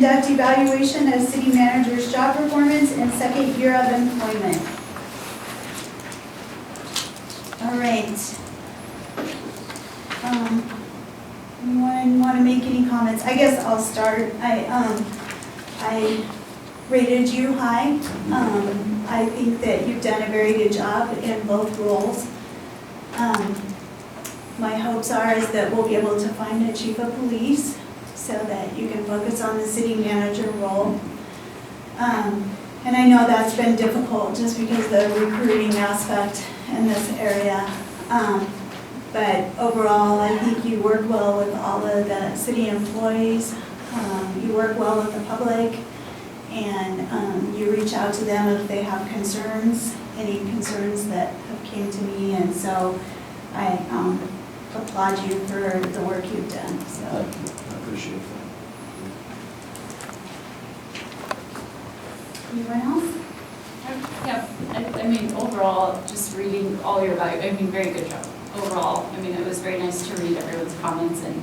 conduct evaluation of city manager's job performance and second year of employment. All right. Anyone want to make any comments? I guess I'll start. I rated you high. I think that you've done a very good job in both roles. My hopes are is that we'll be able to find a chief of police so that you can focus on the city manager role. And I know that's been difficult just because of the recruiting aspect in this area. But overall, I think you work well with all of the city employees. You work well with the public, and you reach out to them if they have concerns, any concerns that have came to me. And so I applaud you for the work you've done. So. I appreciate that. Anyone else? Yeah, I mean, overall, just reading all your value, I mean, very good job. Overall, I mean, it was very nice to read everyone's comments, and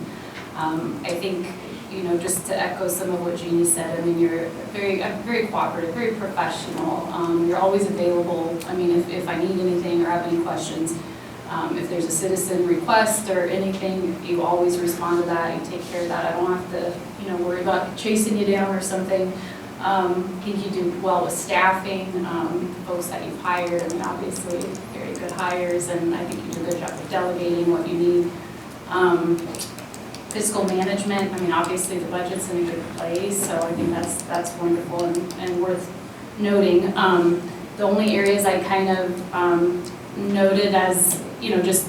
I think, you know, just to echo some of what Jeannie said, I mean, you're very cooperative, very professional. You're always available. I mean, if I need anything or have any questions, if there's a citizen request or anything, you always respond to that. You take care of that. I don't have to, you know, worry about chasing you down or something. I think you do well with staffing, the folks that you've hired. I mean, obviously, very good hires, and I think you do a good job of delegating what you need. Fiscal management, I mean, obviously the budget's in a good place, so I think that's wonderful and worth noting. The only areas I kind of noted as, you know, just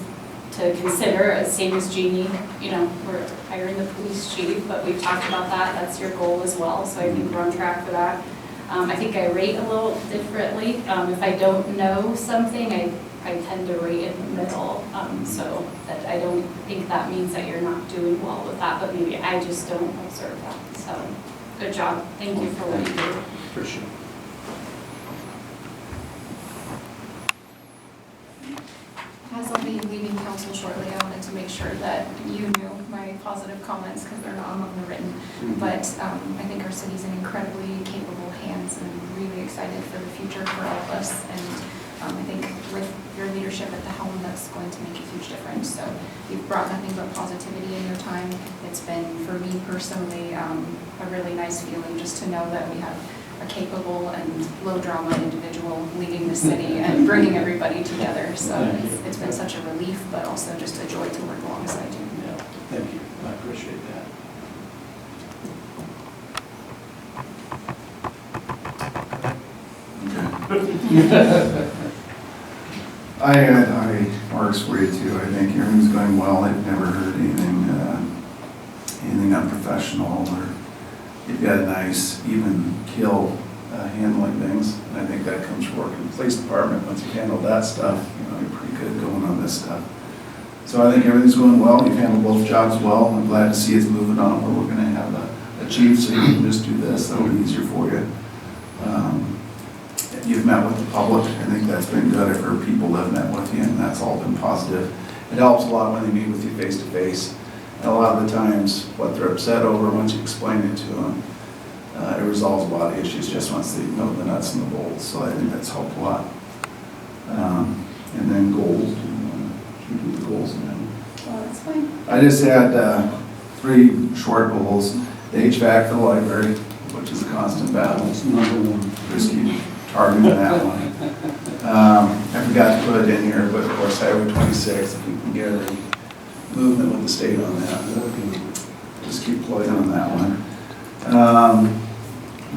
to consider, same as Jeannie, you know, we're hiring the police chief, but we've talked about that. That's your goal as well, so I think we're on track for that. I think I rate a little differently. If I don't know something, I tend to rate in the middle, so that I don't think that means that you're not doing well with that, but maybe I just don't observe that. So good job. Thank you for what you do. Appreciate it. As I'll be leaving council shortly, I wanted to make sure that you knew my positive comments because they're not among the written. But I think our city's in incredibly capable hands, and I'm really excited for the future for all of us. And I think with your leadership at the helm, that's going to make a huge difference. So you've brought nothing but positivity in your time. It's been, for me personally, a really nice feeling just to know that we have a capable and low drama individual leading the city and bringing everybody together. So it's been such a relief, but also just a joy to work alongside you. Yeah, thank you. I appreciate that. I marks for you too. I think everything's going well. I've never heard anything unprofessional, or you've got a nice, even keel handling things. And I think that comes from working in the police department. Once you handle that stuff, you know, you're pretty good going on this stuff. So I think everything's going well. You've handled both jobs well. I'm glad to see it's moving on where we're going to have a chief, so you can just do this. That'll be easier for you. You've met with the public. I think that's been good. I've heard people that have met with you, and that's all been positive. It helps a lot when they meet with you face to face. And a lot of the times, what they're upset over, once you explain it to them, it resolves a lot of issues just once they know the nuts and the bolts. So I think that's helped a lot. And then goals. Should we do the goals now? Well, that's fine. I just had 3 short goals. The HVAC for the library, which is a constant battle. That's number one. Just keep targeting that one. I forgot to put it in here, but of course Highway 26, if we can get any movement with the state on that, we can just keep plugging on that one.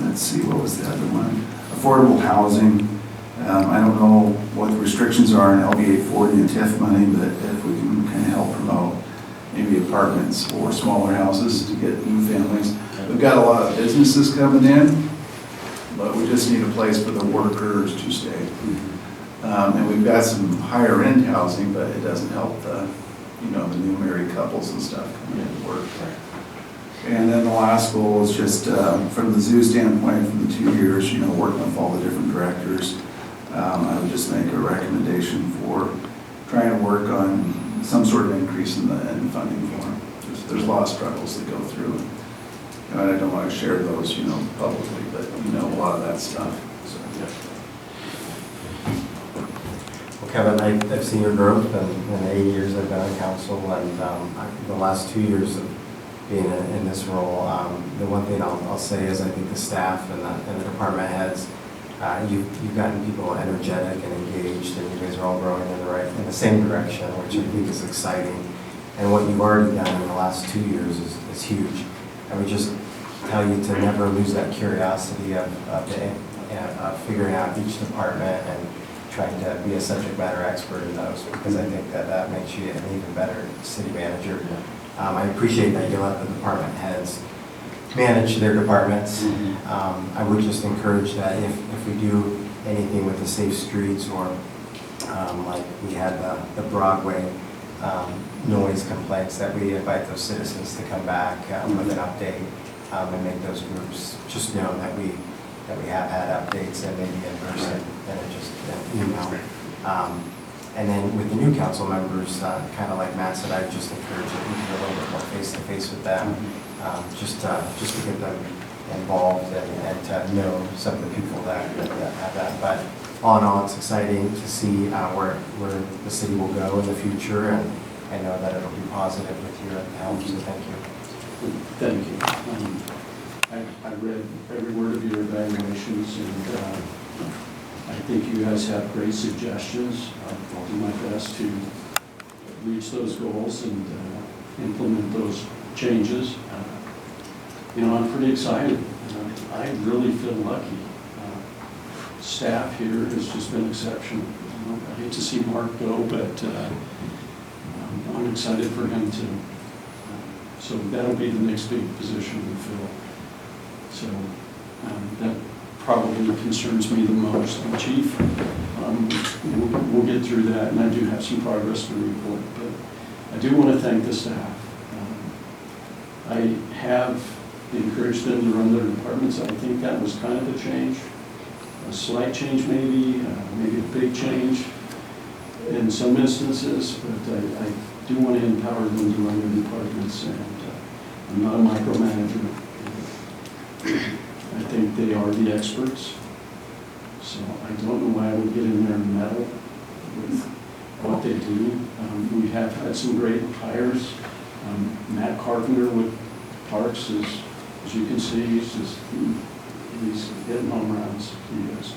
Let's see, what was the other one? Affordable housing. I don't know what the restrictions are in LB 840 and TIF money, but if we can kind of help promote maybe apartments or smaller houses to get new families. We've got a lot of businesses coming in, but we just need a place for the workers to stay. And we've got some higher end housing, but it doesn't help the, you know, the new married couples and stuff coming into work. And then the last goal is just from the zoo standpoint, from the 2 years, you know, working with all the different directors, I would just make a recommendation for trying to work on some sort of increase in the funding for them. There's a lot of struggles that go through. And I don't want to share those, publicly, but a lot of that stuff, so. Well, Kevin, I've seen your growth in the 8 years I've been on council, and the last 2 years of being in this role. The one thing I'll say is I think the staff and the department heads, you've gotten people energetic and engaged, and you guys are all growing in the same direction, which I think is exciting. And what you've already done in the last 2 years is huge. I would just tell you to never lose that curiosity of figuring out each department and trying to be a subject matter expert in those, because I think that makes you an even better city manager. I appreciate that you let the department heads manage their departments. I would just encourage that if we do anything with the safe streets, or like we had the Broadway noise complaints, that we invite those citizens to come back with an update and make those groups just know that we have had updates, and maybe in person and just an email. And then with the new council members, kind of like Matt said, I just encourage that we do a little bit more face-to-face with them, just to get them involved and to know some of the people that have that. But all in all, it's exciting to see where the city will go in the future, and I know that it'll be positive with your help, so thank you. Thank you. I read every word of your evaluations, and I think you guys have great suggestions. I'll do my best to reach those goals and implement those changes. I'm pretty excited. I really feel lucky. Staff here has just been exceptional. I hate to see Mark go, but I'm excited for him to. So that'll be the next big position we fill. So that probably concerns me the most. And Chief, we'll get through that, and I do have some progress to report, but I do want to thank the staff. I have encouraged them to run their departments. I think that was kind of a change, a slight change maybe a big change in some instances, but I do want to empower them to run their departments, and I'm not a micromanager. I think they are the experts, so I don't know why I would get in there and meddle with what they do. We have had some great hires. Matt Carpenter with Parks is, as you can see, he's hitting home runs. He is.